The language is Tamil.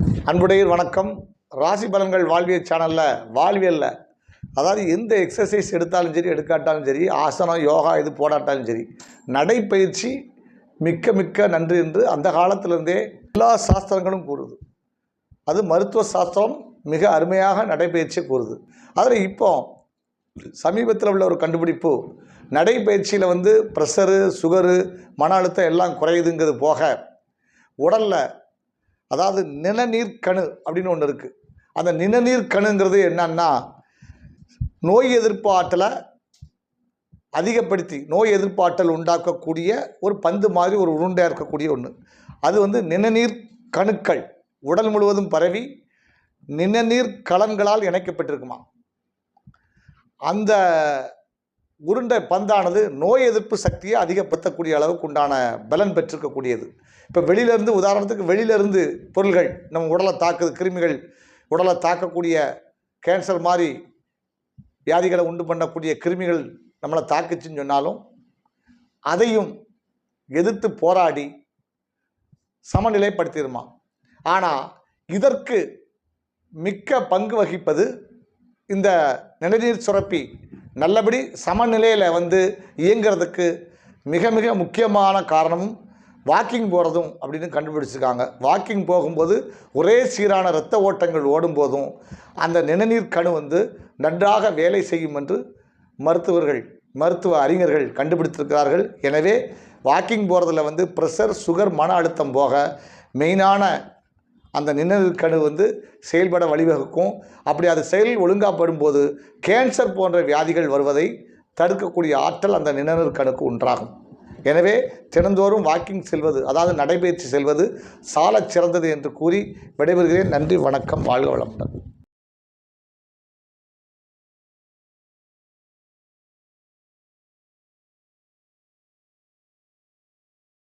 அன்புடையர் வணக்கம். ராசி பலன்கள் வாழ்வியல் சேனலில் வாழ்வியலில் அதாவது எந்த எக்ஸசைஸ் எடுத்தாலும் சரி எடுக்காட்டாலும் சரி, ஆசனம் யோகா இது போடாட்டாலும் சரி, நடைப்பயிற்சி மிக்க மிக்க நன்று என்று அந்த காலத்திலிருந்தே எல்லா சாஸ்திரங்களும் கூறுது. அது மருத்துவ சாஸ்திரம் மிக அருமையாக நடைப்பயிற்சியை கூறுது. அதில் இப்போ சமீபத்தில் உள்ள ஒரு கண்டுபிடிப்பு, நடைப்பயிற்சியில் ப்ரெஷரு சுகரு மன அழுத்தம் எல்லாம் குறையுதுங்கிறது போக உடலில் அதாவது நிணநீர் கணு அப்படின்னு ஒன்று இருக்குது. அந்த நிணநீர் கணுங்கிறது என்னன்னா, நோய் எதிர்ப்பு ஆற்றலை அதிகப்படுத்தி நோய் எதிர்ப்பு ஆற்றல் உண்டாக்கக்கூடிய ஒரு பந்து மாதிரி ஒரு உருண்டையாக இருக்கக்கூடிய ஒன்று. அது நிணநீர் கணுக்கள் உடல் முழுவதும் பரவி நிணநீர் கலன்களால் இணைக்கப்பட்டிருக்குமா. அந்த உருண்டை பந்தானது நோய் எதிர்ப்பு சக்தியை அதிகப்படுத்தக்கூடிய அளவுக்கு உண்டான பலன் பெற்றிருக்கக்கூடியது. இப்போ வெளியிலேருந்து, உதாரணத்துக்கு வெளியிலேருந்து பொருள்கள் நம்ம உடலை தாக்குது, கிருமிகள் உடலை தாக்கக்கூடிய கேன்சர் மாதிரி வியாதிகளை உண்டு பண்ணக்கூடிய கிருமிகள் நம்மளை தாக்குச்சுன்னு சொன்னாலும் அதையும் எதிர்த்து போராடி சமநிலைப்படுத்திடுமா. ஆனால் இதற்கு மிக்க பங்கு வகிப்பது இந்த நிணநீர் சுரப்பி நல்லபடி சமநிலையில் இயங்கிறதுக்கு மிக மிக முக்கியமான காரணமும் வாக்கிங் போகிறதும் அப்படின்னு கண்டுபிடிச்சிருக்காங்க. வாக்கிங் போகும்போது ஒரே சீரான இரத்த ஓட்டங்கள் ஓடும்போதும் அந்த நிணநீர் கணு நன்றாக வேலை செய்யும் என்று மருத்துவ அறிஞர்கள் கண்டுபிடித்திருக்கிறார்கள். எனவே வாக்கிங் போகிறதுல ப்ரெஷர் சுகர் மன அழுத்தம் போக மெயினான அந்த நிணநீர் கணு செயல்பட வழிவகுக்கும். அப்படி அது செயல் ஒழுங்காப்படும்போது கேன்சர் போன்ற வியாதிகள் வருவதை தடுக்கக்கூடிய ஆற்றல் அந்த நிணநீர் கணுக்கு உண்டாகும். எனவே தினந்தோறும் வாக்கிங் செல்வது, அதாவது நடைபயிற்சி செல்வது சாலச் சிறந்தது என்று கூறி விடைபெறுகிறேன். நன்றி, வணக்கம், வாழ்க வளமுடன்.